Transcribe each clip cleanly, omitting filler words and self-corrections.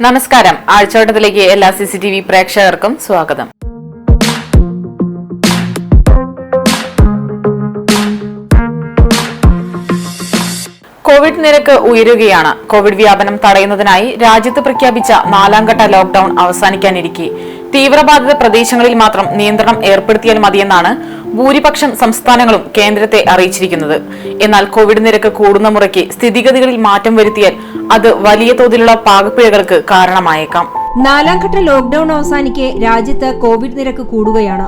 നമസ്കാരം. ആഴ്ചവട്ടത്തിലേക്ക് എല്ലാ CCTV പ്രേക്ഷകർക്കും സ്വാഗതം. കോവിഡ് നിരക്ക് ഉയരുകയാണ്. കോവിഡ് വ്യാപനം തടയുന്നതിനായി രാജ്യത്ത് പ്രഖ്യാപിച്ച 4ാം ഘട്ട ലോക്ഡൌൺ അവസാനിക്കാനിരിക്കെ തീവ്രബാധിത പ്രദേശങ്ങളിൽ മാത്രം നിയന്ത്രണം ഏർപ്പെടുത്തിയാൽ മതിയെന്നാണ് ഭൂരിപക്ഷം സംസ്ഥാനങ്ങളും കേന്ദ്രത്തെ അറിയിച്ചിരിക്കുന്നത്. എന്നാൽ കോവിഡ് നിരക്ക് കൂടുന്ന മുറയ്ക്ക് സ്ഥിതിഗതികളിൽ മാറ്റം വരുത്തിയാൽ അത് വലിയ തോതിലുള്ള പാകപ്പിഴകൾക്ക് കാരണമായേക്കാം. 4ാം ഘട്ട ലോക്ഡൌൺ അവസാനിക്കെ രാജ്യത്ത് കോവിഡ് നിരക്ക് കൂടുകയാണ്.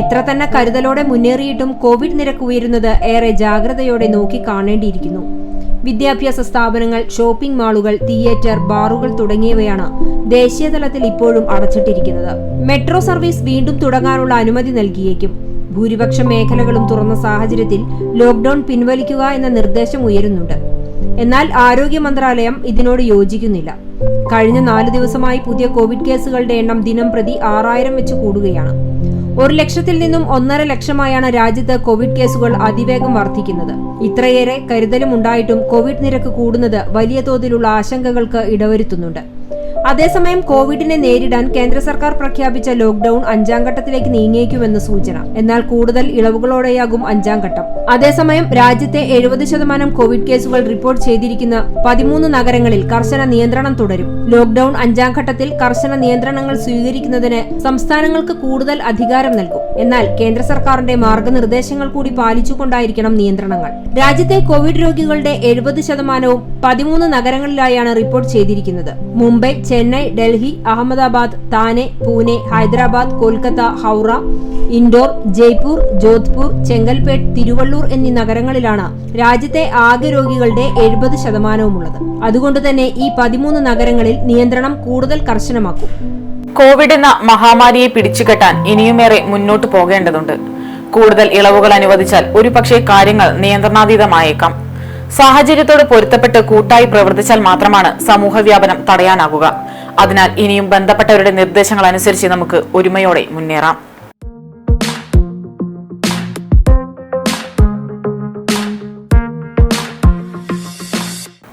എത്ര തന്നെ കരുതലോടെ മുന്നേറിയിട്ടും കോവിഡ് നിരക്ക് ഉയരുന്നത് ഏറെ ജാഗ്രതയോടെ നോക്കി കാണേണ്ടിയിരിക്കുന്നു. വിദ്യാഭ്യാസ സ്ഥാപനങ്ങൾ, ഷോപ്പിംഗ് മാളുകൾ, തിയേറ്റർ, ബാറുകൾ തുടങ്ങിയവയാണ് ദേശീയതലത്തിൽ ഇപ്പോഴും അടച്ചിട്ടിരിക്കുന്നത്. മെട്രോ സർവീസ് വീണ്ടും തുടങ്ങാനുള്ള അനുമതി നൽകിയേക്കും. ഭൂരിപക്ഷം മേഖലകളും തുറന്ന സാഹചര്യത്തിൽ ലോക്ഡൌൺ പിൻവലിക്കുക എന്ന നിർദ്ദേശം ഉയരുന്നുണ്ട്. എന്നാൽ ആരോഗ്യ മന്ത്രാലയം ഇതിനോട് യോജിക്കുന്നില്ല. കഴിഞ്ഞ 4 ദിവസമായി പുതിയ കോവിഡ് കേസുകളുടെ എണ്ണം ദിനം പ്രതി 6000 വെച്ച് കൂടുകയാണ്. 1 ലക്ഷത്തിൽ നിന്നും 1.5 ലക്ഷമായാണ് രാജ്യത്ത് കോവിഡ് കേസുകൾ അതിവേഗം വർദ്ധിക്കുന്നത്. ഇത്രയേറെ കരുതലും ഉണ്ടായിട്ടും കോവിഡ് നിരക്ക് കൂടുന്നത് വലിയ തോതിലുള്ള ആശങ്കകൾക്ക് ഇടവരുത്തുന്നുണ്ട്. അതേസമയം കോവിഡിനെ നേരിടാൻ കേന്ദ്ര സർക്കാർ പ്രഖ്യാപിച്ച ലോക്ഡൌൺ 5ാം ഘട്ടത്തിലേക്ക് നീങ്ങിയേക്കുമെന്ന് സൂചന. എന്നാൽ കൂടുതൽ ഇളവുകളോടെയാകും 5ാം ഘട്ടം. അതേസമയം രാജ്യത്തെ 70% കോവിഡ് കേസുകൾ റിപ്പോർട്ട് ചെയ്തിരിക്കുന്ന 13 നഗരങ്ങളിൽ കർശന നിയന്ത്രണം തുടരും. ലോക്ഡൌൺ 5ാം ഘട്ടത്തിൽ കർശന നിയന്ത്രണങ്ങൾ സ്വീകരിക്കുന്നതിന് സംസ്ഥാനങ്ങൾക്ക് കൂടുതൽ അധികാരം നൽകും. എന്നാൽ കേന്ദ്ര സർക്കാരിന്റെ മാർഗനിർദ്ദേശങ്ങൾ കൂടി പാലിച്ചുകൊണ്ടായിരിക്കണം നിയന്ത്രണങ്ങൾ. രാജ്യത്തെ കോവിഡ് രോഗികളുടെ 70%വും 13 നഗരങ്ങളിലായാണ് റിപ്പോർട്ട് ചെയ്തിരിക്കുന്നത്. മുംബൈ, ചെന്നൈ, ഡൽഹി, അഹമ്മദാബാദ്, താനെ, പൂനെ, ഹൈദരാബാദ്, കൊൽക്കത്ത, ഹൗറ, ഇൻഡോർ, ജയ്പൂർ, ജോധ്പൂർ, ചെങ്കൽപേട്ട്, തിരുവള്ളൂർ എന്നീ നഗരങ്ങളിലാണ് രാജ്യത്തെ ആകെ രോഗികളുടെ 70%വും ഉള്ളത്. അതുകൊണ്ട് തന്നെ ഈ 13 നഗരങ്ങളിൽ നിയന്ത്രണം കൂടുതൽ കർശനമാക്കും. കോവിഡ് എന്ന മഹാമാരിയെ പിടിച്ചുകെട്ടാൻ ഇനിയുമേറെ മുന്നോട്ടു പോകേണ്ടതുണ്ട്. കൂടുതൽ ഇളവുകൾ അനുവദിച്ചാൽ ഒരുപക്ഷെ കാര്യങ്ങൾ നിയന്ത്രണാതീതമായേക്കാം. സാഹചര്യത്തോട് പൊരുത്തപ്പെട്ട് കൂട്ടായി പ്രവർത്തിച്ചാൽ മാത്രമാണ് സമൂഹ വ്യാപനം തടയാനാകുക. അതിനാൽ ഇനിയും ബന്ധപ്പെട്ടവരുടെ നിർദ്ദേശങ്ങൾ അനുസരിച്ച് നമുക്ക് ഒരുമയോടെ മുന്നേറാം.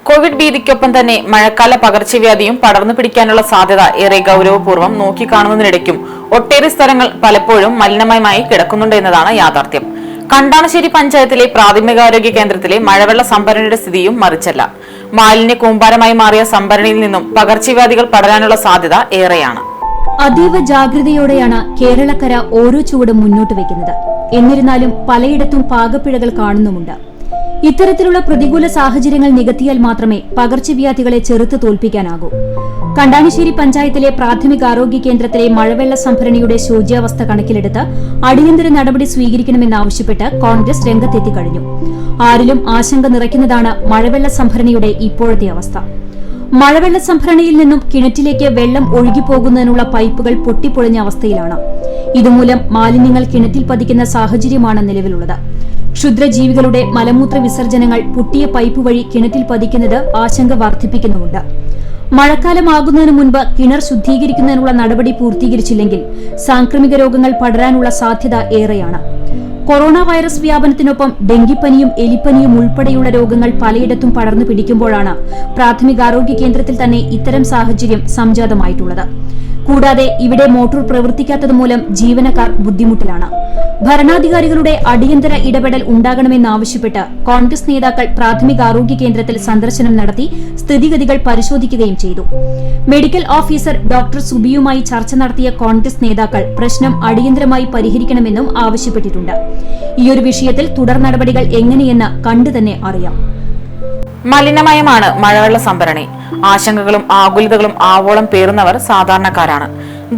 കോവിഡ് ഭീതിക്കൊപ്പം തന്നെ മഴക്കാല പകർച്ചവ്യാധിയും പടർന്നു പിടിക്കാനുള്ള സാധ്യത ഏറെ ഗൗരവപൂർവ്വം നോക്കിക്കാണുന്നതിനിടയ്ക്കും ഒട്ടേറെ സ്ഥലങ്ങൾ പലപ്പോഴും മലിനമയമായി കിടക്കുന്നുണ്ട് എന്നതാണ് യാഥാർത്ഥ്യം. കണ്ടാണശ്ശേരി പഞ്ചായത്തിലെ പ്രാഥമികാരോഗ്യ കേന്ദ്രത്തിലെ മഴവെള്ള സംഭരണിയുടെ സ്ഥിതിയും മറിച്ചല്ല. മാലിന്യ കൂമ്പാരമായി മാറിയ സംഭരണിയിൽ നിന്നും പകർച്ചവ്യാധികൾ പടരാനുള്ള സാധ്യത ഏറെയാണ്. അതീവ ജാഗ്രതയോടെയാണ് കേരളക്കര ഓരോ ചുവടും മുന്നോട്ട് വയ്ക്കുന്നത്. എന്നിരുന്നാലും പലയിടത്തും പാകപ്പിഴകൾ കാണുന്നുമുണ്ട്. ഇത്തരത്തിലുള്ള പ്രതികൂല സാഹചര്യങ്ങൾ നികത്തിയാൽ മാത്രമേ പകർച്ചവ്യാധികളെ ചെറുത്ത് തോൽപ്പിക്കാനാകൂ. കണ്ടാണശ്ശേരി പഞ്ചായത്തിലെ പ്രാഥമികാരോഗ്യ കേന്ദ്രത്തിലെ മഴവെള്ള സംഭരണിയുടെ ശോച്യാവസ്ഥ കണക്കിലെടുത്ത് അടിയന്തര നടപടി സ്വീകരിക്കണമെന്നാവശ്യപ്പെട്ട് കോൺഗ്രസ് രംഗത്തെത്തിക്കഴിഞ്ഞു. ആരിലും ആശങ്ക നിറയ്ക്കുന്നതാണ് മഴവെള്ള സംഭരണിയുടെ ഇപ്പോഴത്തെ അവസ്ഥ. മഴവെള്ള സംഭരണിയിൽ നിന്നും കിണറ്റിലേക്ക് വെള്ളം ഒഴുകിപ്പോകുന്നതിനുള്ള പൈപ്പുകൾ പൊട്ടിപ്പൊളിഞ്ഞ അവസ്ഥയിലാണ്. ഇതുമൂലം മാലിന്യങ്ങൾ കിണറ്റിൽ പതിക്കുന്ന സാഹചര്യമാണ് നിലവിലുള്ളത്. ക്ഷുദ്രജീവികളുടെ മലമൂത്ര വിസർജനങ്ങൾ പൊട്ടിയ പൈപ്പ് വഴി കിണറ്റിൽ പതിക്കുന്നത് ആശങ്ക വർദ്ധിപ്പിക്കുന്നുമുണ്ട്. മഴക്കാലമാകുന്നതിന് മുൻപ് കിണർ ശുദ്ധീകരിക്കുന്നതിനുള്ള നടപടി പൂർത്തീകരിച്ചില്ലെങ്കിൽ സാംക്രമിക രോഗങ്ങൾ പടരാനുള്ള സാധ്യത ഏറെയാണ്. കൊറോണ വൈറസ് വ്യാപനത്തിനൊപ്പം ഡെങ്കിപ്പനിയും എലിപ്പനിയും ഉൾപ്പെടെയുള്ള രോഗങ്ങൾ പലയിടത്തും പടർന്നു പിടിക്കുമ്പോഴാണ് പ്രാഥമികാരോഗ്യ കേന്ദ്രത്തിൽ തന്നെ ഇത്തരം സാഹചര്യം സംജാതമായിട്ടുള്ളത്. കൂടാതെ ഇവിടെ മോട്ടോർ പ്രവർത്തിക്കാത്തതുമൂലം ജീവനക്കാർ ബുദ്ധിമുട്ടിലാണ്. ഭരണാധികാരികളുടെ അടിയന്തര ഇടപെടൽ ഉണ്ടാകണമെന്നാവശ്യപ്പെട്ട് കോൺഗ്രസ് നേതാക്കൾ പ്രാഥമികാരോഗ്യ കേന്ദ്രത്തിൽ സന്ദർശനം നടത്തി സ്ഥിതിഗതികൾ പരിശോധിക്കുകയും ചെയ്തു. മെഡിക്കൽ ഓഫീസർ ഡോക്ടർ സുബിയുമായി ചർച്ച നടത്തിയ കോൺഗ്രസ് നേതാക്കൾ പ്രശ്നം അടിയന്തരമായി പരിഹരിക്കണമെന്നും ആവശ്യപ്പെട്ടിട്ടുണ്ട്. ഈയൊരു വിഷയത്തിൽ തുടർ നടപടികൾ എങ്ങനെയെന്ന് കണ്ടുതന്നെ അറിയാം. മലിനമയമാണ് മഴവെള്ള സംഭരണി. ആശങ്കകളും ആകുലതകളും ആവോളം പേറുന്നവർ സാധാരണക്കാരാണ്.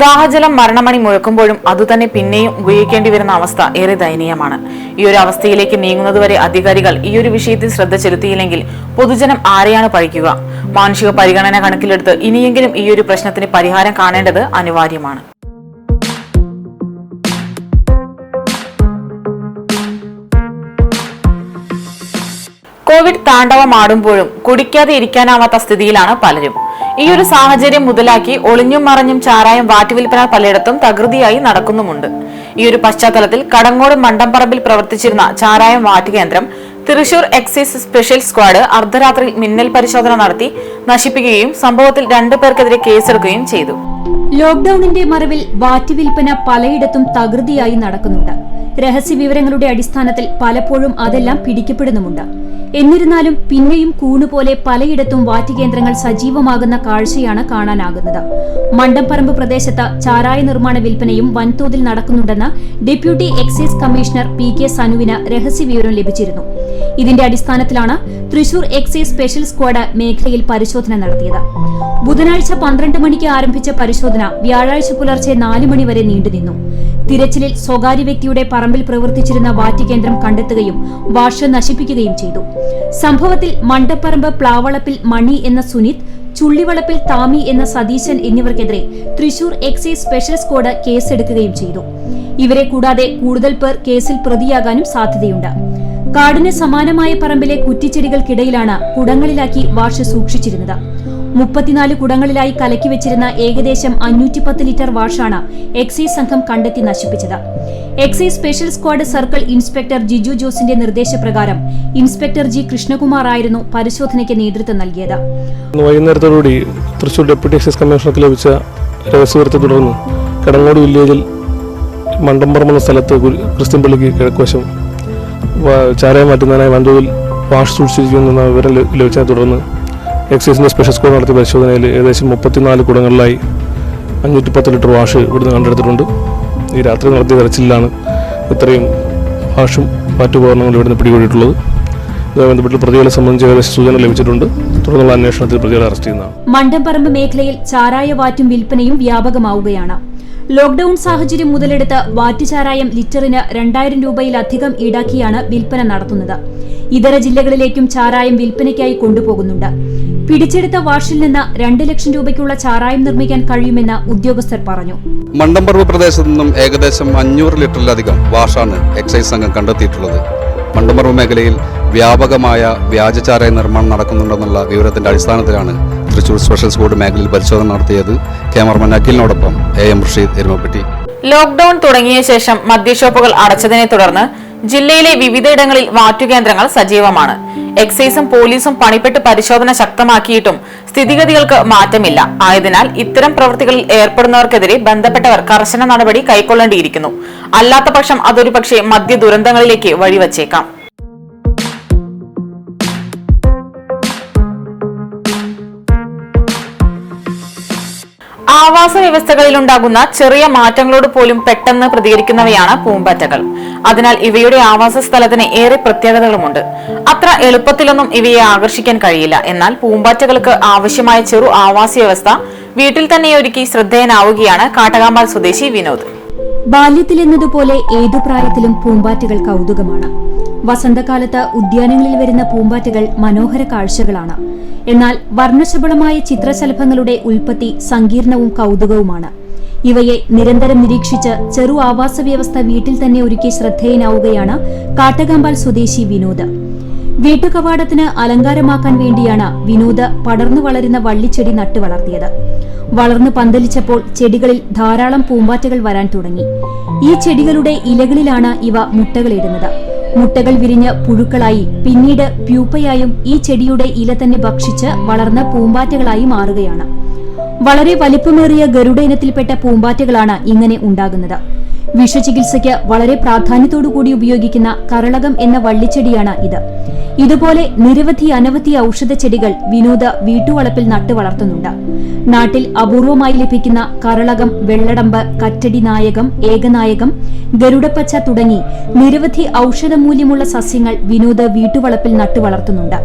ദാഹജലം മരണമണി മുഴക്കുമ്പോഴും അതുതന്നെ പിന്നെയും ഉപയോഗിക്കേണ്ടി വരുന്ന അവസ്ഥ ഏറെ ദയനീയമാണ്. ഈ ഒരു അവസ്ഥയിലേക്ക് നീങ്ങുന്നതുവരെ അധികാരികൾ ഈ ഒരു വിഷയത്തിൽ ശ്രദ്ധ ചെലുത്തിയില്ലെങ്കിൽ പൊതുജനം ആരെയാണ് പഴിക്കുക? മാനുഷിക പരിഗണന കണക്കിലെടുത്ത് ഇനിയെങ്കിലും ഈ ഒരു പ്രശ്നത്തിന് പരിഹാരം കാണേണ്ടത് അനിവാര്യമാണ്. കോവിഡ് താണ്ഡവമാടുമ്പോഴും കുടിക്കാതെ ഇരിക്കാനാവാത്ത സ്ഥിതിയിലാണ് പലരും. ഈ ഒരു സാഹചര്യം മുതലാക്കി ഒളിഞ്ഞും മറഞ്ഞും ചാരായം വാറ്റുവിൽപ്പന പലയിടത്തും തകൃതിയായി നടക്കുന്നുമുണ്ട്. ഈ ഒരു പശ്ചാത്തലത്തിൽ കടങ്ങോട് മണ്ടംപറമ്പിൽ പ്രവർത്തിച്ചിരുന്ന ചാരായം വാറ്റുകേന്ദ്രം തൃശൂർ എക്സൈസ് സ്പെഷ്യൽ സ്ക്വാഡ് അർദ്ധരാത്രി മിന്നൽ പരിശോധന നടത്തി നശിപ്പിക്കുകയും സംഭവത്തിൽ 2 പേർക്കെതിരെ കേസെടുക്കുകയും ചെയ്തു. ലോക്ഡൌണിന്റെ മറവിൽ വാറ്റ് വിൽപ്പന പലയിടത്തും തകൃതിയായി നടക്കുന്നുണ്ട്. രഹസ്യ വിവരങ്ങളുടെ അടിസ്ഥാനത്തിൽ പലപ്പോഴും അതെല്ലാം പിടിക്കപ്പെടുന്നുമുണ്ട്. എന്നിരുന്നാലും പിന്നെയും കൂണുപോലെ പലയിടത്തും വാറ്റ് കേന്ദ്രങ്ങൾ സജീവമാകുന്ന കാഴ്ചയാണ് കാണാനാകുന്നത്. മണ്ടംപറമ്പ് പ്രദേശത്ത് ചാരായ നിർമ്മാണ വിൽപ്പനയും വൻതോതിൽ നടക്കുന്നുണ്ടെന്ന് ഡെപ്യൂട്ടി എക്സൈസ് കമ്മീഷണർ PK സനുവിന് രഹസ്യവിവരം ലഭിച്ചിരുന്നു. ഇതിന്റെ അടിസ്ഥാനത്തിലാണ് തൃശൂർ എക്സൈസ് സ്പെഷ്യൽ സ്ക്വാഡ് മേഖലയിൽ പരിശോധന നടത്തിയത്. ബുധനാഴ്ച 12 മണിക്ക് ആരംഭിച്ച പരിശോധന വ്യാഴാഴ്ച പുലർച്ചെ 4 മണി വരെ നീണ്ടുനിന്നു. തിരച്ചിലിൽ സ്വകാര്യ വ്യക്തിയുടെ പറമ്പിൽ പ്രവർത്തിച്ചിരുന്ന വാറ്റ് കേന്ദ്രം കണ്ടെത്തുകയും വാഷ് നശിപ്പിക്കുകയും ചെയ്തു. സംഭവത്തിൽ മണ്ടപ്പറമ്പ് പ്ലാവളപ്പിൽ മണി എന്ന സുനിത്, ചുള്ളിവളപ്പിൽ താമി എന്ന സതീശൻ എന്നിവർക്കെതിരെ തൃശൂർ എക്സൈസ് സ്പെഷ്യൽ സ്ക്വാഡ് കേസെടുക്കുകയും ചെയ്തു. ഇവരെ കൂടാതെ കൂടുതൽ പേർ കേസിൽ പ്രതിയാകാനും സാധ്യതയുണ്ട്. കാടിന് സമാനമായ പറമ്പിലെ കുറ്റിച്ചെടികൾക്കിടയിലാണ് കുടങ്ങളിലാക്കി വാഷ് സൂക്ഷിച്ചിരുന്നത്. 34 കുടങ്ങളിലായി കലക്കി വെച്ചിരുന്ന ഏകദേശം 510 ലിറ്റർ വാഷാണ് എക്സൈസ് സംഘം കണ്ടെത്തി നശിപ്പിച്ചത്. Excise special squad circle inspector Jiju ജോസിന്റെ നിർദ്ദേശപ്രകാരം ഇൻസ്പെക്ടർ G കൃഷ്ണകുമാർ ആയിരുന്നു പരിശോധനയ്ക്ക് നേതൃത്വം നൽകിയത്. വൈകുന്നേരത്തോടുകൂടി തൃശൂർ ഡെപ്യൂട്ടി എക്സൈസ് കമ്മീഷണർക്ക് ലഭിച്ച രഹസ്യവിവരത്തെ തുടർന്ന് കടങ്ങോട് വില്ലേജിൽ മണ്ടംപറമ്പ് എന്ന സ്ഥലത്ത് ക്രിസ്ത്യൻ പള്ളിക്ക് കിഴക്കുവശം ചാരായം മാറ്റുന്നതിനായി വൻതോതിൽ വാഷ് സൂക്ഷിച്ചിരിക്കുന്ന വിവരം ലഭിച്ചതിനെ തുടർന്ന് എക്സൈസിന്റെ സ്പെഷ്യൽ സ്ക്വാഡ് നടത്തിയ പരിശോധനയിൽ ഏകദേശം 34 കുടങ്ങളിലായി 510 ലിറ്റർ വാഷ് ഇവിടുന്ന് കണ്ടെടുത്തിട്ടുണ്ട്. ഈ രാത്രി നടത്തിയ തെരച്ചിലാണ് ഇത്രയും വാഷും വാറ്റുപകരണങ്ങളും ഇവിടുന്ന് പിടികൂടിയിട്ടുള്ളത്. ഇതുമായി ബന്ധപ്പെട്ട് പ്രതികളെ സംബന്ധിച്ച് ഏകദേശം സൂചന ലഭിച്ചിട്ടുണ്ട്. തുടർന്നുള്ള അന്വേഷണത്തിൽ പ്രതികളെ അറസ്റ്റ് ചെയ്യുന്നതാണ്. മണ്ടംപറമ്പ് മേഖലയിൽ ചാരായ വാറ്റും വിൽപ്പനയും വ്യാപകമാവുകയാണ്. ലോക്ഡൌൺ സാഹചര്യം മുതലെടുത്ത് വാറ്റ് ചാരായം ലിറ്ററിന് 2000 രൂപയിലധികം ഈടാക്കിയാണ് വിൽപ്പന നടത്തുന്നത്. ഇതര ജില്ലകളിലേക്കും ചാരായം വിൽപ്പനയ്ക്കായി കൊണ്ടുപോകുന്നുണ്ട്. പിടിച്ചെടുത്ത വാഷിൽ നിന്ന് 2 ലക്ഷം രൂപയ്ക്കുള്ള ചാരായം നിർമ്മിക്കാൻ കഴിയുമെന്ന് ഉദ്യോഗസ്ഥർ പറഞ്ഞു. മണ്ടംപറമ്പ് പ്രദേശത്തു നിന്നും ഏകദേശം 500 ലിറ്ററിലധികം വാഷാണ് എക്സൈസ് സംഘം കണ്ടെത്തിയിട്ടുള്ളത്. മണ്ടംപറമ്പ് മേഖലയിൽ വ്യാപകമായ വ്യാജ ചാരായ നിർമ്മാണം നടക്കുന്നുണ്ടെന്നുള്ള വിവരത്തിന്റെ അടിസ്ഥാനത്തിലാണ് തൃശൂർ സ്പെഷ്യൽ സ്ക്വാഡ് മേഖലയിൽ പരിശോധന നടത്തിയത്. ക്യാമറമാൻ അഖിലിനോടൊപ്പം AM റഷീദ്, എരുമപ്പെട്ടി. ലോക്ഡൌൺ തുടങ്ങിയ ശേഷം മദ്യഷോപ്പുകൾ അടച്ചതിനെ തുടർന്ന് ജില്ലയിലെ വിവിധയിടങ്ങളിൽ വാറ്റുകേന്ദ്രങ്ങൾ സജീവമാണ്. എക്സൈസും പോലീസും പണിപ്പെട്ട് പരിശോധന ശക്തമാക്കിയിട്ടും സ്ഥിതിഗതികൾക്ക് മാറ്റമില്ല. ആയതിനാൽ ഇത്തരം പ്രവൃത്തികളിൽ ഏർപ്പെടുന്നവർക്കെതിരെ ബന്ധപ്പെട്ടവർ കർശന നടപടി കൈക്കൊള്ളേണ്ടിയിരിക്കുന്നു. അല്ലാത്തപക്ഷം അതൊരു പക്ഷേ മദ്യ ദുരന്തങ്ങളിലേക്ക് വഴിവച്ചേക്കാം. ആവാസ വ്യവസ്ഥകളിലുണ്ടാകുന്ന ചെറിയ മാറ്റങ്ങളോട് പോലും പെട്ടെന്ന് പ്രതികരിക്കുന്നവയാണ് പൂമ്പാറ്റകൾ. അതിനാൽ ഇവയുടെ ആവാസ സ്ഥലത്തിന് ഏറെ പ്രത്യേകതകളുമുണ്ട്. അത്ര എളുപ്പത്തിലൊന്നും ഇവയെ ആകർഷിക്കാൻ കഴിയില്ല. എന്നാൽ പൂമ്പാറ്റകൾക്ക് ആവശ്യമായ ചെറു ആവാസ വ്യവസ്ഥ വീട്ടിൽ തന്നെ ഒരുക്കി ശ്രദ്ധേയനാവുകയാണ് കാട്ടകാമ്പാൽ സ്വദേശി വിനോദ്. ബാല്യത്തിലെന്നതുപോലെ ഏതു പ്രായത്തിലും പൂമ്പാറ്റകൾ കൗതുകമാണ്. വസന്തകാലത്ത് ഉദ്യാനങ്ങളിൽ വരുന്ന പൂമ്പാറ്റകൾ മനോഹര കാഴ്ചകളാണ്. എന്നാൽ വർണ്ണശബളമായ ചിത്രശലഭങ്ങളുടെ ഉൽപ്പത്തി സങ്കീർണവും കൗതുകവുമാണ്. ഇവയെ നിരന്തരം നിരീക്ഷിച്ച് ചെറു ആവാസ വ്യവസ്ഥ വീട്ടിൽ തന്നെ ഒരുക്കി ശ്രദ്ധേയനാവുകയാണ് കാട്ടകാമ്പാൽ സ്വദേശി വിനോദ്. വീട്ടുകവാടത്തിന് അലങ്കാരമാക്കാൻ വേണ്ടിയാണ് വിനോദ് പടർന്നു വളരുന്ന വള്ളിച്ചെടി നട്ടു വളർത്തിയത്. വളർന്നു പന്തലിച്ചപ്പോൾ ചെടികളിൽ ധാരാളം പൂമ്പാറ്റകൾ വരാൻ തുടങ്ങി. ഈ ചെടികളുടെ ഇലകളിലാണ് ഇവ മുട്ടകളിടുന്നത്. മുട്ടകൾ വിരിഞ്ഞ് പുഴുക്കളായി പിന്നീട് പ്യൂപ്പയായും ഈ ചെടിയുടെ ഇല തന്നെ ഭക്ഷിച്ച് വളർന്ന പൂമ്പാറ്റകളായി മാറുകയാണ്. വളരെ വലിപ്പമേറിയ ഗരുഡ ഇനത്തിൽപ്പെട്ട പൂമ്പാറ്റകളാണ് ഇങ്ങനെ ഉണ്ടാകുന്നത്. വിഷചികിത്സയ്ക്ക് വളരെ പ്രാധാന്യത്തോടുകൂടി ഉപയോഗിക്കുന്ന കരളകം എന്ന വള്ളിച്ചെടിയാണ് ഇത്. ഇതുപോലെ അനവധി ഔഷധ ചെടികൾ വിനോദ വീട്ടുവളപ്പിൽ നട്ടു വളർത്തുന്നുണ്ട്. നാട്ടിൽ അപൂർവമായി ലഭിക്കുന്ന കരളകം, വെള്ളടമ്പ്, കറ്റടി നായകം, ഏകനായകം, ഗരുഡപ്പച്ച തുടങ്ങി നിരവധി ഔഷധമൂല്യമുള്ള സസ്യങ്ങൾ വിനോദ വീട്ടുവളപ്പിൽ നട്ടു വളർത്തുന്നുണ്ട്.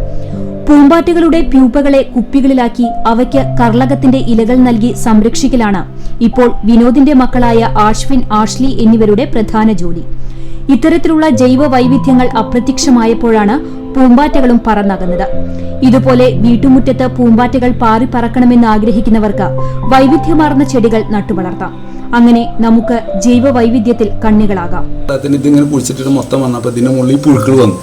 പൂമ്പാറ്റകളുടെ പ്യൂപ്പകളെ കുപ്പികളിലാക്കി അവയ്ക്ക് കർളകത്തിന്റെ ഇലകൾ നൽകി സംരക്ഷിക്കലാണ് ഇപ്പോൾ വിനോദിന്റെ മക്കളായ ആശ്വിൻ, ആഷ്ലി എന്നിവരുടെ പ്രധാന ജോലി. ഇത്തരത്തിലുള്ള ജൈവ വൈവിധ്യങ്ങൾ അപ്രത്യക്ഷമായപ്പോഴാണ് പൂമ്പാറ്റകളും പറന്നകന്നത്. ഇതുപോലെ വീട്ടുമുറ്റത്ത് പൂമ്പാറ്റകൾ പാറി പറക്കണമെന്ന് ആഗ്രഹിക്കുന്നവർക്ക് വൈവിധ്യമാർന്ന ചെടികൾ നട്ടുവളർത്താം. അങ്ങനെ നമുക്ക് ജൈവ വൈവിധ്യത്തിൽ കണ്ണികളാകാം. ഇതിങ്ങനെ കുഴിച്ചിട്ട് മൊത്തം വന്നപ്പോൾ ഇതിന്റെ മുകളിൽ പുഴുക്കൾ വന്നു.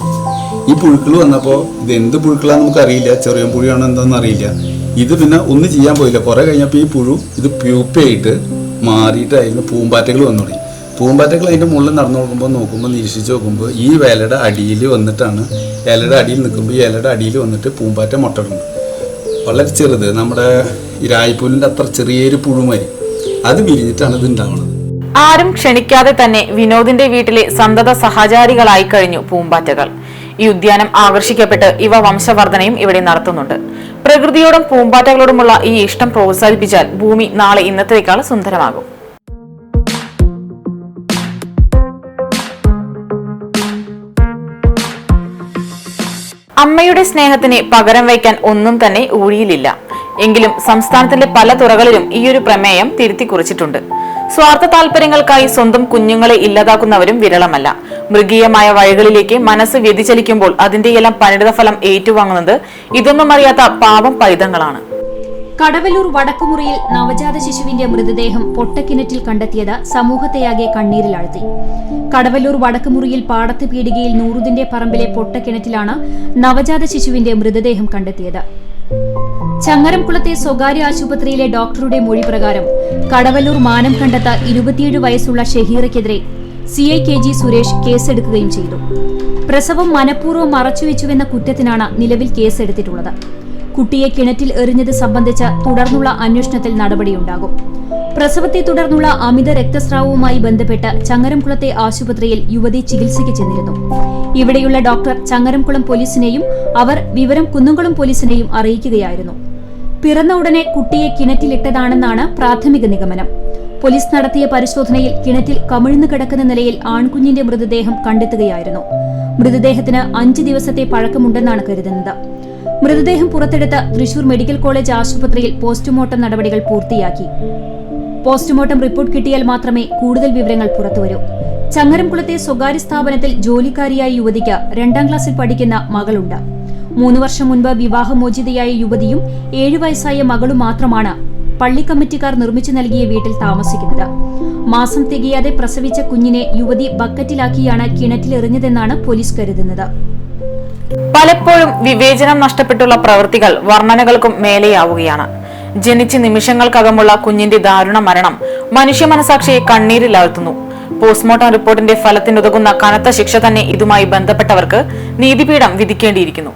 ഈ പുഴുക്കൾ വന്നപ്പോൾ ഇത് എന്ത് പുഴുക്കളാന്ന് നമുക്ക് അറിയില്ല, ചെറിയ പുഴുവാണോ എന്താണെന്ന് അറിയില്ല. ഇത് പിന്നെ ഒന്നും ചെയ്യാൻ പോയില്ല. കുറെ കഴിഞ്ഞപ്പോൾ ഈ പുഴു ഇത് പ്യൂപ്പയായിട്ട് മാറിയിട്ട് അതിന് പൂമ്പാറ്റകൾ വന്നു തുടങ്ങി. പൂമ്പാറ്റകൾ അതിൻ്റെ മുകളിൽ നടന്നു നോക്കുമ്പോൾ നിരീക്ഷിച്ച് നോക്കുമ്പോൾ ഈ ഇലയുടെ അടിയിൽ വന്നിട്ടാണ്, ഇലയുടെ അടിയിൽ നിൽക്കുമ്പോൾ ഈ ഇലയുടെ അടിയിൽ വന്നിട്ട് പൂമ്പാറ്റ മുട്ടയിടുന്നു. വളരെ ചെറുത്, നമ്മുടെ ഈ രായ്പൂലിൻ്റെ അത്ര ചെറിയൊരു പുഴുമരി, അത് വിരിഞ്ഞിട്ടാണ് ഇത് ഉണ്ടാവുന്നത്. ആരും ക്ഷണിക്കാതെ തന്നെ വിനോദിന്റെ വീട്ടിലെ സന്തത സഹചാരികളായി കഴിഞ്ഞു പൂമ്പാറ്റകൾ. ഈ ഉദ്യാനം ആകർഷിക്കപ്പെട്ട് ഇവ വംശവർധനയും ഇവിടെ നടത്തുന്നുണ്ട്. പ്രകൃതിയോടും പൂമ്പാറ്റകളോടുമുള്ള ഈ ഇഷ്ടം പ്രോത്സാഹിപ്പിച്ചാൽ ഭൂമി നാളെ ഇന്നത്തേക്കാൾ സുന്ദരമാകും. അമ്മയുടെ സ്നേഹത്തിന് പകരം വയ്ക്കാൻ ഒന്നും തന്നെ ഊഴിയിലില്ല. എങ്കിലും സംസ്ഥാനത്തിന്റെ പല തുറകളിലും ഈയൊരു പ്രമേയം തിരുത്തി കുറിച്ചിട്ടുണ്ട്. സ്വാർത്ഥ താല്പര്യങ്ങൾക്കായി സ്വന്തം കുഞ്ഞുങ്ങളെ ഇല്ലാതാക്കുന്നവരും വിരളമല്ല. മൃഗീയമായ വഴികളിലേക്ക് മനസ്സ് വ്യതിചലിക്കുമ്പോൾ അതിന്റെയെല്ലാം പരിണിതഫലം ഏറ്റുവാങ്ങുന്നത് ഇതൊന്നും അറിയാത്ത പാവം പൈതങ്ങളാണ്. കടവല്ലൂർ വടക്കുമുറിയിൽ നവജാത ശിശുവിന്റെ മൃതദേഹം പൊട്ടക്കിണറ്റിൽ കണ്ടെത്തിയത് സമൂഹത്തെയാകെ കണ്ണീരിലാഴ്ത്തി. കടവല്ലൂർ വടക്കുമുറിയിൽ പാടത്ത് പീടികയിൽ നൂറുദിന്റെ പറമ്പിലെ പൊട്ടക്കിണറ്റിലാണ് നവജാത ശിശുവിന്റെ മൃതദേഹം കണ്ടെത്തിയത്. ചങ്ങരംകുളത്തെ സ്വകാര്യ ആശുപത്രിയിലെ ഡോക്ടറുടെ മൊഴി പ്രകാരം കടവല്ലൂർ മാനം കണ്ടെത്ത 27 വയസ്സുള്ള ഷഹീറയ്ക്കെതിരെ CI KG സുരേഷ് കേസെടുക്കുകയും ചെയ്തു. പ്രസവം മനഃപൂർവ്വം മറച്ചുവെച്ചുവെന്ന കുറ്റത്തിനാണ് നിലവിൽ കേസെടുത്തിട്ടുള്ളത്. കുട്ടിയെ കിണറ്റിൽ എറിഞ്ഞത് സംബന്ധിച്ച് തുടർന്നുള്ള അന്വേഷണത്തിൽ നടപടിയുണ്ടാകും. പ്രസവത്തെ തുടർന്നുള്ള അമിത രക്തസ്രാവവുമായി ബന്ധപ്പെട്ട് ചങ്ങരംകുളത്തെ ആശുപത്രിയിൽ യുവതി ചികിത്സയ്ക്ക് ചെന്നിരുന്നു. ഇവിടെയുള്ള ഡോക്ടർ ചങ്ങരംകുളം പോലീസിനെയും അവർ വിവരം കുന്നംകുളം പോലീസിനെയും അറിയിക്കുകയായിരുന്നു. പിറന്ന ഉടനെ കുട്ടിയെ കിണറ്റിലിട്ടതാണെന്നാണ് പ്രാഥമിക നിഗമനം. പോലീസ് നടത്തിയ പരിശോധനയിൽ കിണറ്റിൽ കമിഴ്ന്നു കിടക്കുന്ന നിലയിൽ ആൺകുഞ്ഞിന്റെ മൃതദേഹം കണ്ടെത്തുകയായിരുന്നു. മൃതദേഹത്തിന് 5 ദിവസത്തെ പഴക്കമുണ്ടെന്നാണ് കരുതുന്നത്. മൃതദേഹം പുറത്തെടുത്ത് തൃശൂർ മെഡിക്കൽ കോളേജ് ആശുപത്രിയിൽ പോസ്റ്റ്മോർട്ടം നടപടികൾ പൂർത്തിയാക്കി. പോസ്റ്റ്മോർട്ടം റിപ്പോർട്ട് കിട്ടിയാൽ മാത്രമേ കൂടുതൽ വിവരങ്ങൾ പുറത്തുവരൂ. ചങ്ങരംകുളത്തെ സ്വകാര്യ സ്ഥാപനത്തിൽ ജോലിക്കാരിയായ യുവതിക്ക് 2ാം ക്ലാസ്സിൽ പഠിക്കുന്ന മകളുണ്ട്. 3 വർഷം മുൻപ് വിവാഹമോചിതയായ യുവതിയും 7 വയസ്സായ മകളും മാത്രമാണ് പള്ളി കമ്മിറ്റിക്കാർ നിർമ്മിച്ചു നൽകിയ വീട്ടിൽ താമസിക്കുന്നത്. മാസം തികയാതെ പ്രസവിച്ച കുഞ്ഞിനെ യുവതി ബക്കറ്റിലാക്കിയാണ് കിണറ്റിലെറിഞ്ഞതെന്നാണ് പോലീസ് കരുതുന്നത്. പലപ്പോഴും വിവേചനം നഷ്ടപ്പെട്ടുള്ള പ്രവൃത്തികൾ വർണ്ണനകൾക്കും മേലെയാവുകയാണ്. ജനിച്ച നിമിഷങ്ങൾക്കകമുള്ള കുഞ്ഞിന്റെ ദാരുണ മരണം മനുഷ്യ മനസാക്ഷിയെ കണ്ണീരിലാഴ്ത്തുന്നു. പോസ്റ്റ്മോർട്ടം റിപ്പോർട്ടിന്റെ ഫലത്തിനുതകുന്ന കനത്ത ശിക്ഷ തന്നെ ഇതുമായി ബന്ധപ്പെട്ടവർക്ക് നീതിപീഠം വിധിക്കേണ്ടിയിരിക്കുന്നു.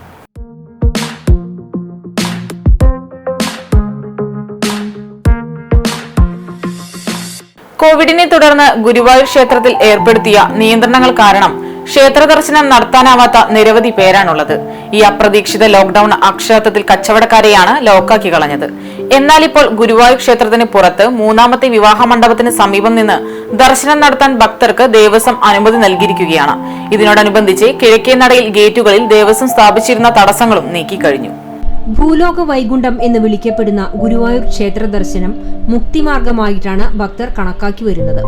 കോവിഡിനെ തുടർന്ന് ഗുരുവായൂർ ക്ഷേത്രത്തിൽ ഏർപ്പെടുത്തിയ നിയന്ത്രണങ്ങൾ കാരണം ക്ഷേത്ര ദർശനം നടത്താനാവാത്ത നിരവധി പേരാണുള്ളത്. ഈ അപ്രതീക്ഷിത ലോക്ഡൌൺ അക്ഷരാർത്ഥത്തിൽ കച്ചവടക്കാരെയാണ് ലോക്കാക്കി കളഞ്ഞത്. എന്നാൽ ഇപ്പോൾ ഗുരുവായൂർ ക്ഷേത്രത്തിന് പുറത്ത് 3ാമത്തെ വിവാഹ മണ്ഡപത്തിന് സമീപം നിന്ന് ദർശനം നടത്താൻ ഭക്തർക്ക് ദേവസ്വം അനുമതി നൽകിയിരിക്കുകയാണ്. ഇതിനോടനുബന്ധിച്ച് കിഴക്കേ നടയിൽ ഗേറ്റുകളിൽ ദേവസ്വം സ്ഥാപിച്ചിരുന്ന തടസ്സങ്ങളും നീക്കിക്കഴിഞ്ഞു. ഭൂലോക വൈകുണ്ഠം എന്ന് വിളിക്കപ്പെടുന്ന ഗുരുവായൂർ ക്ഷേത്ര ദർശനം മുക്തിമാർഗമായിട്ടാണ് ഭക്തർ കണക്കാക്കി വരുന്നത്.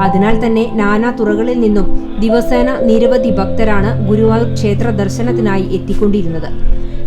അതിനാൽ തന്നെ നാനാ തുറകളിൽ നിന്നും ദിവസേന നിരവധി ഭക്തരാണ് ഗുരുവായൂർ ക്ഷേത്ര ദർശനത്തിനായി എത്തിക്കൊണ്ടിരുന്നത്.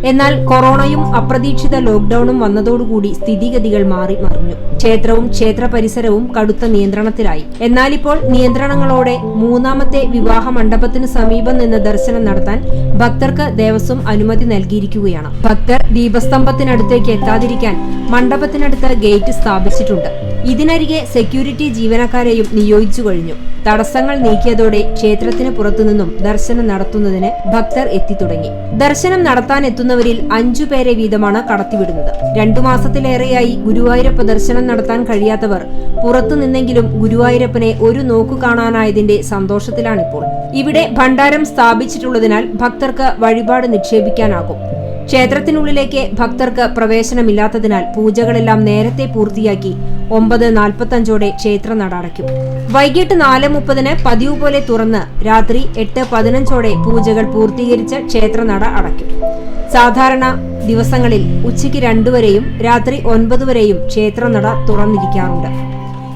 എന്നാൽ കൊറോണയും അപ്രതീക്ഷിത ലോക്ഡൌണും വന്നതോടുകൂടി സ്ഥിതിഗതികൾ മാറി മറിഞ്ഞു. ക്ഷേത്രവും ക്ഷേത്ര പരിസരവും കടുത്ത നിയന്ത്രണത്തിലായി. എന്നാൽ ഇപ്പോൾ നിയന്ത്രണങ്ങളോടെ 3ാമത്തെ വിവാഹ മണ്ഡപത്തിന് സമീപം നിന്ന് ദർശനം നടത്താൻ ഭക്തർക്ക് ദേവസ്വം അനുമതി നൽകിയിരിക്കുകയാണ്. ഭക്തർ ദീപസ്തംഭത്തിനടുത്തേക്ക് എത്താതിരിക്കാൻ മണ്ഡപത്തിനടുത്ത് ഗേറ്റ് സ്ഥാപിച്ചിട്ടുണ്ട്. ഇതിനരികെ സെക്യൂരിറ്റി ജീവനക്കാരെയും നിയോഗിച്ചു കഴിഞ്ഞു. തടസ്സങ്ങൾ നീക്കിയതോടെ ക്ഷേത്രത്തിന് പുറത്തുനിന്നും ദർശനം നടത്തുന്നതിന് ഭക്തർ എത്തിത്തുടങ്ങി. ദർശനം നടത്താനെത്തുന്നവരിൽ 5 പേരെ വീതമാണ് കടത്തിവിടുന്നത്. 2 മാസത്തിലേറെയായി ഗുരുവായൂരപ്പ ദർശനം നടത്താൻ കഴിയാത്തവർ പുറത്തുനിന്നെങ്കിലും ഗുരുവായൂരപ്പനെ ഒരു നോക്കു കാണാനായതിന്റെ സന്തോഷത്തിലാണിപ്പോൾ. ഇവിടെ ഭണ്ഡാരം സ്ഥാപിച്ചിട്ടുള്ളതിനാൽ ഭക്തർക്ക് വഴിപാട് നിക്ഷേപിക്കാനാകും. ക്ഷേത്രത്തിനുള്ളിലേക്ക് ഭക്തർക്ക് പ്രവേശനമില്ലാത്തതിനാൽ പൂജകളെല്ലാം നേരത്തെ പൂർത്തിയാക്കി 9:45 ക്ഷേത്രനട അടയ്ക്കും. വൈകിട്ട് 4:30 പതിവ് പോലെ തുറന്ന് രാത്രി 8:15 പൂജകൾ പൂർത്തീകരിച്ച് ക്ഷേത്രനട അടയ്ക്കും. സാധാരണ ദിവസങ്ങളിൽ ഉച്ചയ്ക്ക് 2 വരെയും രാത്രി 9 വരെയും ക്ഷേത്രനട തുറന്നിരിക്കാറുണ്ട്.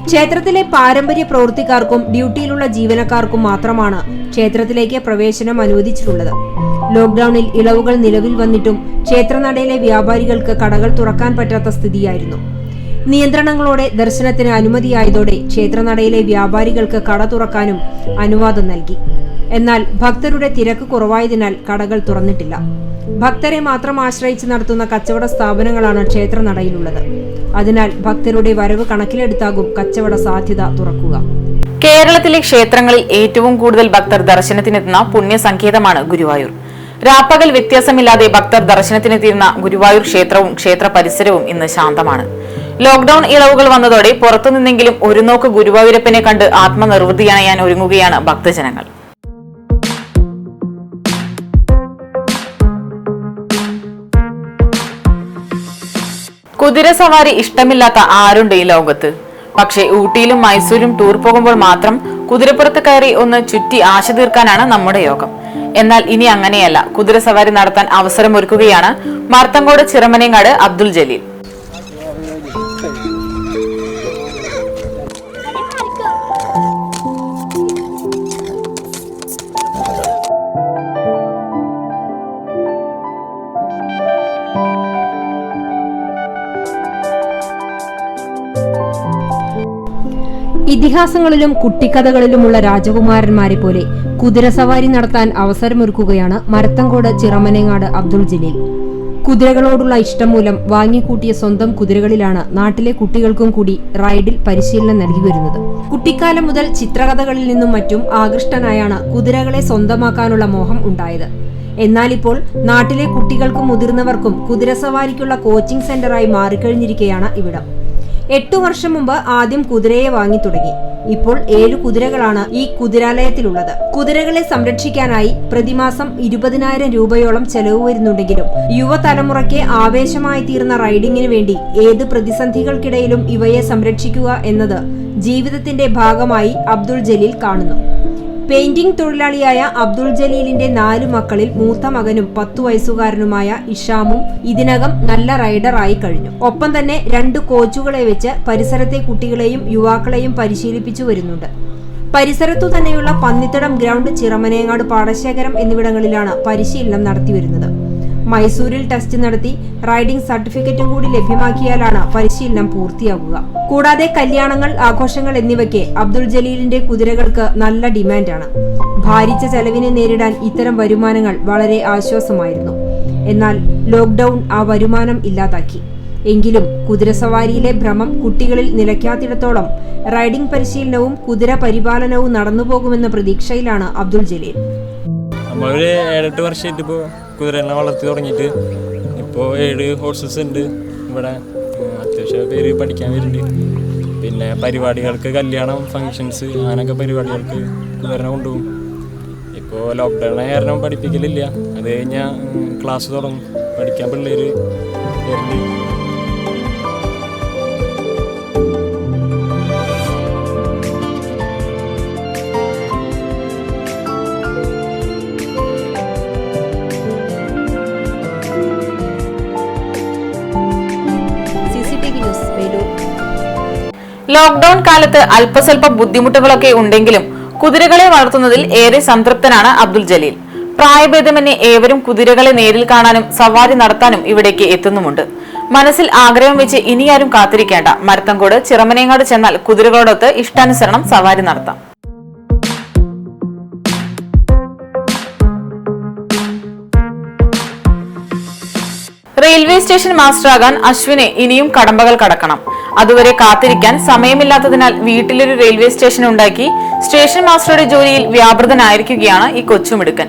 ക്ഷേത്രത്തിലെ പാരമ്പര്യ പ്രവൃത്തിക്കാർക്കും ഡ്യൂട്ടിയിലുള്ള ജീവനക്കാർക്കും മാത്രമാണ് ക്ഷേത്രത്തിലേക്ക് പ്രവേശനം അനുവദിച്ചിട്ടുള്ളത്. ലോക്ഡൌണിൽ ഇളവുകൾ നിലവിൽ വന്നിട്ടും ക്ഷേത്രനടയിലെ വ്യാപാരികൾക്ക് കടകൾ തുറക്കാൻ പറ്റാത്ത സ്ഥിതിയായിരുന്നു. നിയന്ത്രണങ്ങളോടെ ദർശനത്തിന് അനുമതിയായതോടെ ക്ഷേത്രനടയിലെ വ്യാപാരികൾക്ക് കട തുറക്കാനും അനുവാദം നൽകി. എന്നാൽ ഭക്തരുടെ തിരക്ക് കുറവായതിനാൽ കടകൾ തുറന്നിട്ടില്ല. ഭക്തരെ മാത്രം ആശ്രയിച്ച് നടത്തുന്ന കച്ചവട സ്ഥാപനങ്ങളാണ് ക്ഷേത്രനടയിലുള്ളത്. അതിനാൽ ഭക്തരുടെ വരവ് കണക്കിലെടുത്താകും കച്ചവട സാധ്യത തുറക്കുക. കേരളത്തിലെ ക്ഷേത്രങ്ങളിൽ ഏറ്റവും കൂടുതൽ ഭക്തർ ദർശനത്തിനെത്തുന്ന പുണ്യസങ്കേതമാണ് ഗുരുവായൂർ. രാപ്പകൽ വ്യത്യാസമില്ലാതെ ഭക്തർ ദർശനത്തിനെത്തിയിരുന്ന ഗുരുവായൂർ ക്ഷേത്രവും ക്ഷേത്ര പരിസരവും ഇന്ന് ശാന്തമാണ്. ലോക്ഡൌൺ ഇളവുകൾ വന്നതോടെ പുറത്തുനിന്നെങ്കിലും ഒരു നോക്ക് ഗുരുവായൂരപ്പനെ കണ്ട് ആത്മനിർവൃതി അണയാൻ ഒരുങ്ങുകയാണ് ഭക്തജനങ്ങൾ. കുതിരസവാരി ഇഷ്ടമില്ലാത്ത ആരുണ്ട് ഈ ലോകത്ത്? പക്ഷേ ഊട്ടിയിലും മൈസൂരും ടൂർ പോകുമ്പോൾ മാത്രം കുതിരപ്പുറത്ത് കയറി ഒന്ന് ചുറ്റി ആശ തീർക്കാനാണ് നമ്മുടെ യോഗം. എന്നാൽ ഇനി അങ്ങനെയല്ല. കുതിരസവാരി നടത്താൻ അവസരമൊരുക്കുകയാണ് മർത്തങ്കോട് ചിറമനേങ്ങാട് അബ്ദുൽ ജലീൽ. ഇതിഹാസങ്ങളിലും കുട്ടിക്കഥകളിലുമുള്ള രാജകുമാരന്മാരെ പോലെ കുതിരസവാരി നടത്താൻ അവസരമൊരുക്കുകയാണ് മരത്തങ്കോട് ചിറമനേങ്ങാട് അബ്ദുൽ ജലീൽ. കുതിരകളോടുള്ള ഇഷ്ടം മൂലം വാങ്ങിക്കൂട്ടിയ സ്വന്തം കുതിരകളിലാണ് നാട്ടിലെ കുട്ടികൾക്കും കൂടി റൈഡിൽ പരിശീലനം നൽകി വരുന്നത്. കുട്ടിക്കാലം മുതൽ ചിത്രകഥകളിൽ നിന്നും മറ്റും ആകൃഷ്ടനായാണ് കുതിരകളെ സ്വന്തമാക്കാനുള്ള മോഹം ഉണ്ടായത്. എന്നാലിപ്പോൾ നാട്ടിലെ കുട്ടികൾക്കും മുതിർന്നവർക്കും കുതിരസവാരിക്കുള്ള കോച്ചിംഗ് സെന്ററായി മാറിക്കഴിഞ്ഞിരിക്കുകയാണ് ഇവിടം. 8 വർഷം മുമ്പ് ആദ്യം കുതിരയെ വാങ്ങി തുടങ്ങി. ഇപ്പോൾ 7 കുതിരകളാണ് ഈ കുതിരാലയത്തിലുള്ളത്. കുതിരകളെ സംരക്ഷിക്കാനായി പ്രതിമാസം 20,000 രൂപയോളം ചെലവ് വരുന്നുണ്ടെങ്കിലും യുവതലമുറയ്ക്ക് ആവേശമായി തീർന്ന റൈഡിങ്ങിന് വേണ്ടി ഏത് പ്രതിസന്ധികൾക്കിടയിലും ഇവയെ സംരക്ഷിക്കുക എന്നത് ജീവിതത്തിന്റെ ഭാഗമായി അബ്ദുൾ ജലീൽ കാണുന്നു. പെയിന്റിംഗ് തൊഴിലാളിയായ അബ്ദുൾ ജലീലിന്റെ 4 മക്കളിൽ മൂത്ത മകനും 10 വയസ്സുകാരനുമായ ഇഷാമും ഇതിനകം നല്ല റൈഡറായി കഴിഞ്ഞു. ഒപ്പം തന്നെ 2 കോച്ചുകളെ വെച്ച് പരിസരത്തെ കുട്ടികളെയും യുവാക്കളെയും പരിശീലിപ്പിച്ചു വരുന്നുണ്ട്. പരിസരത്തു തന്നെയുള്ള പന്നിത്തടം ഗ്രൗണ്ട്, ചിറമനേങ്ങാട് പാടശേഖരം എന്നിവിടങ്ങളിലാണ് പരിശീലനം നടത്തിവരുന്നത്. മൈസൂരിൽ ടെസ്റ്റ് നടത്തി റൈഡിംഗ് സർട്ടിഫിക്കറ്റും കൂടി ലഭ്യമാക്കിയാലാണ് പരിശീലനം പൂർത്തിയാകുക. കൂടാതെ കല്യാണങ്ങൾ, ആഘോഷങ്ങൾ എന്നിവയ്ക്ക് അബ്ദുൾ ജലീലിന്റെ കുതിരകൾക്ക് നല്ല ഡിമാൻഡാണ്. ഭാരിച്ച ചെലവിനെ നേരിടാൻ ഇത്തരം വരുമാനങ്ങൾ വളരെ ആശ്വാസമായിരുന്നു. എന്നാൽ ലോക്ക്ഡൌൺ ആ വരുമാനം ഇല്ലാതാക്കി. എങ്കിലും കുതിരസവാരിയിലെ ഭ്രമം കുട്ടികളിൽ നിലയ്ക്കാത്തിടത്തോളം റൈഡിംഗ് പരിശീലനവും കുതിര പരിപാലനവും നടന്നുപോകുമെന്ന പ്രതീക്ഷയിലാണ് അബ്ദുൾ ജലീൽ. നമ്മളൊരു 7-8 വർഷമായിട്ട് ഇപ്പോൾ കുതിരനെ വളർത്തി തുടങ്ങിയിട്ട് ഇപ്പോൾ 7 ഹോഴ്സസ് ഉണ്ട് ഇവിടെ. അത്യാവശ്യം പേര് പഠിക്കാൻ വരുന്നുണ്ട്. പിന്നെ പരിപാടികൾക്ക്, കല്യാണം, ഫങ്ഷൻസ്, അങ്ങനെയൊക്കെ പരിപാടികൾക്ക് കുതിരനെ കൊണ്ടുപോകും. ഇപ്പോൾ ലോക്ക്ഡൗൺ കാരണം പഠിപ്പിക്കലില്ല. അത് കഴിഞ്ഞാൽ ക്ലാസ് തുടങ്ങും. പഠിക്കാൻ പിള്ളേർ വരുന്നുണ്ട്. ലോക്ഡൌൺ കാലത്ത് അല്പസ്വല്പം ബുദ്ധിമുട്ടുകളൊക്കെ ഉണ്ടെങ്കിലും കുതിരകളെ വളർത്തുന്നതിൽ ഏറെ സംതൃപ്തനാണ് അബ്ദുൾ ജലീൽ. പ്രായഭേദമന്യേ ഏവരും കുതിരകളെ നേരിൽ കാണാനും സവാരി നടത്താനും ഇവിടേക്ക് എത്തുന്നുമുണ്ട്. മനസ്സിൽ ആഗ്രഹം വെച്ച് ഇനിയാരും കാത്തിരിക്കേണ്ട. മരത്തങ്കോട് ചിറമനേങ്ങാട് ചെന്നാൽ കുതിരകളോടൊത്ത് ഇഷ്ടാനുസരണം സവാരി നടത്താം. റെയിൽവേ സ്റ്റേഷൻ മാസ്റ്ററാകാൻ അശ്വിനെ ഇനിയും കടമ്പകൾ കടക്കണം. അതുവരെ കാത്തിരിക്കാൻ സമയമില്ലാത്തതിനാൽ വീട്ടിലൊരു റെയിൽവേ സ്റ്റേഷൻ ഉണ്ടാക്കി സ്റ്റേഷൻ മാസ്റ്ററുടെ ജോലിയിൽ വ്യാപൃതനായിരിക്കുകയാണ് ഈ കൊച്ചുമിടുക്കൻ.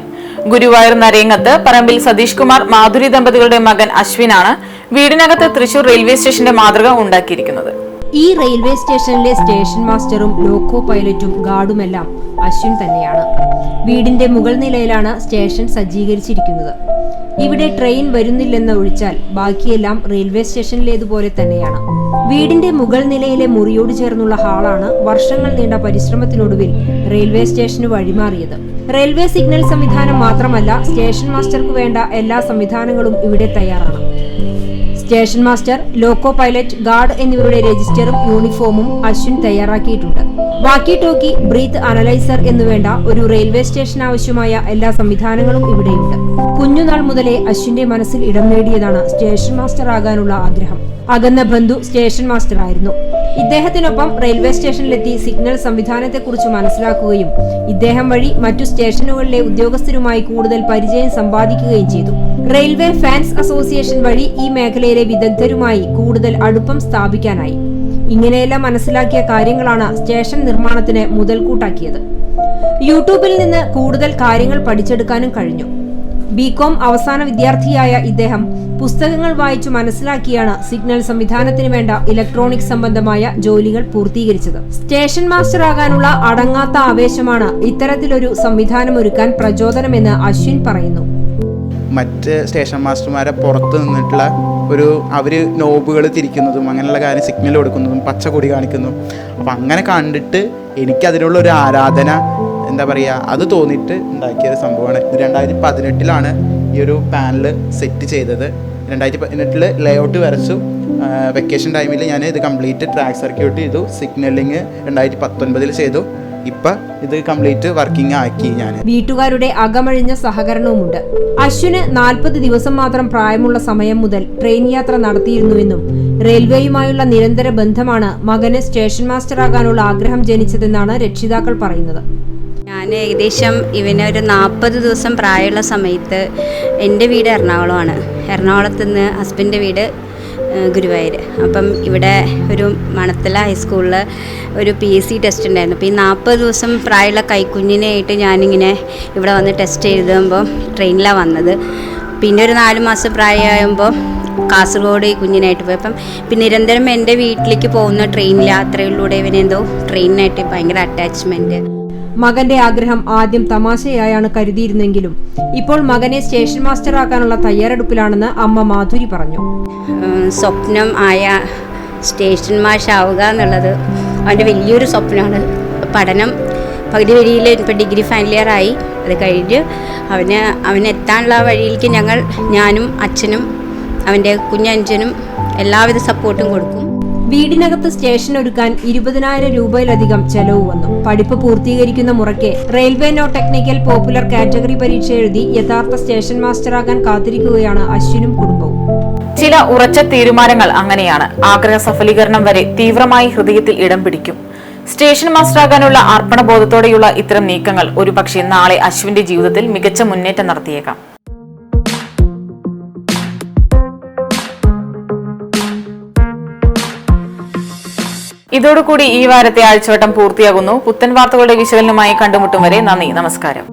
ഗുരുവായൂർ നരേങ്ങത്ത് പറമ്പിൽ സതീഷ് കുമാർ, മാധുരി ദമ്പതികളുടെ മകൻ അശ്വിനാണ് വീടിനകത്ത് തൃശൂർ റെയിൽവേ സ്റ്റേഷന്റെ മാതൃക ഉണ്ടാക്കിയിരിക്കുന്നത്. ഈ റെയിൽവേ സ്റ്റേഷനിലെ സ്റ്റേഷൻ മാസ്റ്ററും ലോക്കോ പൈലറ്റും ഗാർഡുമെല്ലാം അശ്വിൻ തന്നെയാണ്. വീടിന്റെ മുകൾ നിലയിലാണ് സ്റ്റേഷൻ സജ്ജീകരിച്ചിരിക്കുന്നത്. ഇവിടെ ട്രെയിൻ വരുന്നില്ലെന്ന് ഒഴിച്ചാൽ ബാക്കിയെല്ലാം റെയിൽവേ സ്റ്റേഷനിലേതുപോലെ തന്നെയാണ്. വീടിന്റെ മുകൾ നിലയിലെ മുറിയോട് ചേർന്നുള്ള ഹാളാണ് വർഷങ്ങൾ നീണ്ട പരിശ്രമത്തിനൊടുവിൽ റെയിൽവേ സ്റ്റേഷന് വഴിമാറിയത്. റെയിൽവേ സിഗ്നൽ സംവിധാനം മാത്രമല്ല, സ്റ്റേഷൻ മാസ്റ്റർക്ക് വേണ്ട എല്ലാ സംവിധാനങ്ങളും ഇവിടെ തയ്യാറാണ്. Station master, loco pilot, guard എന്നിവരുടെ രജിസ്റ്ററും യൂണിഫോമും അശ്വിൻ തയ്യാറാക്കിയിട്ടുണ്ട്. വാക്കി ടോക്കി, ബ്രീത്ത് അനലൈസർ എന്നുവേണ്ട ഒരു റെയിൽവേ സ്റ്റേഷൻ ആവശ്യമായ എല്ലാ സംവിധാനങ്ങളും ഇവിടെയുണ്ട്. കുഞ്ഞുനാൾ മുതലേ അശ്വിന്റെ മനസ്സിൽ ഇടം നേടിയതാണ് സ്റ്റേഷൻ മാസ്റ്റർ ആകാനുള്ള ആഗ്രഹം. അകന്ന ബന്ധു സ്റ്റേഷൻ മാസ്റ്റർ ആയിരുന്നു. ഇദ്ദേഹത്തിനൊപ്പം റെയിൽവേ സ്റ്റേഷനിലെത്തി സിഗ്നൽ സംവിധാനത്തെക്കുറിച്ച് മനസ്സിലാക്കുകയും ഇദ്ദേഹം വഴി മറ്റു സ്റ്റേഷനുകളിലെ ഉദ്യോഗസ്ഥരുമായി കൂടുതൽ പരിചയം സമ്പാദിക്കുകയും ചെയ്തു. റെയിൽവേ ഫാൻസ് അസോസിയേഷൻ വഴി ഈ മേഖലയിലെ വിദഗ്ധരുമായി കൂടുതൽ അടുപ്പം സ്ഥാപിക്കാനായി. ഇങ്ങനെയെല്ലാം മനസ്സിലാക്കിയ കാര്യങ്ങളാണ് സ്റ്റേഷൻ നിർമ്മാണത്തിന് മുതൽക്കൂട്ടാക്കിയത്. യൂട്യൂബിൽ നിന്ന് കൂടുതൽ കാര്യങ്ങൾ പഠിച്ചെടുക്കാനും കഴിഞ്ഞു. ബികോം അവസാന വിദ്യാർത്ഥിയായ ഇദ്ദേഹം പുസ്തകങ്ങൾ വായിച്ചു മനസ്സിലാക്കിയാണ് സിഗ്നൽ സംവിധാനത്തിന് വേണ്ട ഇലക്ട്രോണിക് സംബന്ധമായ ജോലികൾ പൂർത്തീകരിച്ചത്. സ്റ്റേഷൻ മാസ്റ്റർ ആകാനുള്ള അടങ്ങാത്ത ആവേശമാണ് ഇത്തരത്തിലൊരു സംവിധാനം ഒരുക്കാൻ പ്രചോദനമെന്ന് അശ്വിൻ പറയുന്നു. മറ്റ് സ്റ്റേഷൻ മാസ്റ്റർമാരെ പുറത്ത് നിന്നിട്ടുള്ള അവർ നോബുകൾ തിരിക്കുന്നതും അങ്ങനെയുള്ള കാര്യം സിഗ്നൽ കൊടുക്കുന്നതും പച്ച കൊടി കാണിക്കുന്നതും അപ്പം അങ്ങനെ കണ്ടിട്ട് എനിക്കതിനുള്ള ഒരു ആരാധന എന്താ പറയുക അത് തോന്നിയിട്ട് ഉണ്ടാക്കിയൊരു സംഭവമാണ്. 2018 ഈ ഒരു പാനൽ സെറ്റ് ചെയ്തത്. 2018 ലേഔട്ട് വരച്ചു. വെക്കേഷൻ ടൈമിൽ ഞാൻ ഇത് കംപ്ലീറ്റ് ട്രാക്ക് സർക്യൂട്ട് ചെയ്തു. സിഗ്നലിങ് 2019 ചെയ്തു. ഇപ്പം ഇത് കംപ്ലീറ്റ് വർക്കിംഗ് ആക്കി ഞാൻ. വീട്ടുകാരുടെ അകമഴിഞ്ഞ സഹകരണവുമുണ്ട്. അശ്വിന് 40 ദിവസം മാത്രം പ്രായമുള്ള സമയം മുതൽ ട്രെയിൻ യാത്ര നടത്തിയിരുന്നുവെന്നും റെയിൽവേയുമായുള്ള നിരന്തര ബന്ധമാണ് മകന് സ്റ്റേഷൻ മാസ്റ്റർ ആകാനുള്ള ആഗ്രഹം ജനിച്ചതെന്നാണ് രക്ഷിതാക്കൾ പറയുന്നത്. ഞാൻ ഏകദേശം ഇവന് ഒരു 40 ദിവസം പ്രായമുള്ള സമയത്ത് എൻ്റെ വീട് എറണാകുളമാണ്. എറണാകുളത്ത് നിന്ന് ഹസ്ബൻഡിൻ്റെ വീട് ഗുരുവായൂർ. അപ്പം ഇവിടെ ഒരു മണത്തല ഹൈസ്കൂളിൽ ഒരു PSC ടെസ്റ്റ് ഉണ്ടായിരുന്നു. അപ്പോൾ ഈ 40 ദിവസം പ്രായമുള്ള കൈക്കുഞ്ഞിനായിട്ട് ഞാനിങ്ങനെ ഇവിടെ വന്ന് ടെസ്റ്റ് എഴുതുമ്പോൾ ട്രെയിനിലാണ് വന്നത്. പിന്നെ ഒരു 4 മാസം പ്രായമാകുമ്പോൾ കാസർഗോഡ് ഈ കുഞ്ഞിനായിട്ട് പോയി. അപ്പം പിന്നെ നിരന്തരം എൻ്റെ വീട്ടിലേക്ക് പോകുന്ന ട്രെയിൻ യാത്രയിലൂടെ ഇവനെന്തോ ട്രെയിനിനായിട്ട് ഭയങ്കര അറ്റാച്ച്മെൻറ്റ്. മകന്റെ ആഗ്രഹം ആദ്യം തമാശയായാണ് കരുതിയിരുന്നെങ്കിലും ഇപ്പോൾ മകനെ സ്റ്റേഷൻ മാസ്റ്റർ ആക്കാനുള്ള തയ്യാറെടുപ്പിലാണെന്ന് അമ്മ മാധുരി പറഞ്ഞു. സ്വപ്നം ആയ സ്റ്റേഷൻ മാസ്റ്റർ ആവുക എന്നുള്ളത് അവൻ്റെ വലിയൊരു സ്വപ്നമാണ്. പഠനം പകുതി വഴിയിൽ ഇപ്പോൾ ഡിഗ്രി ഫൈനൽ ഇയർ ആയി. അത് കഴിഞ്ഞ് അവനെത്താനുള്ള വഴിയിലേക്ക് ഞാനും അച്ഛനും അവൻ്റെ കുഞ്ഞഞ്ചനും എല്ലാവിധ സപ്പോർട്ടും കൊടുക്കും. വീടിനകത്ത് സ്റ്റേഷൻ ഒരുക്കാൻ 20,000 രൂപയിലധികം ചെലവ് വന്നു. പഠിപ്പ് പൂർത്തീകരിക്കുന്ന മുറയ്ക്ക് railway non technical popular category പരീക്ഷ എഴുതി യഥാർത്ഥ സ്റ്റേഷൻ മാസ്റ്ററാകാൻ കാത്തിരിക്കുകയാണ് അശ്വിനും കുടുംബവും. ചില ഉറച്ച തീരുമാനങ്ങൾ അങ്ങനെയാണ്. ആഗ്രഹ സഫലീകരണം വരെ തീവ്രമായി ഹൃദയത്തിൽ ഇടം പിടിക്കും. സ്റ്റേഷൻ മാസ്റ്ററാകാനുള്ള അർപ്പണബോധത്തോടെയുള്ള ഇത്തരം നീക്കങ്ങൾ ഒരുപക്ഷെ നാളെ അശ്വിന്റെ ജീവിതത്തിൽ മികച്ച മുന്നേറ്റം നടത്തിയേക്കാം. ഇതോടുകൂടി ഈ വാരത്തെ ആഴ്ചവട്ടം പൂർത്തിയാകുന്നു. പുത്തൻ വാർത്തകളുടെ വിശകലനവുമായി കണ്ടുമുട്ടും വരെ നന്ദി, നമസ്കാരം.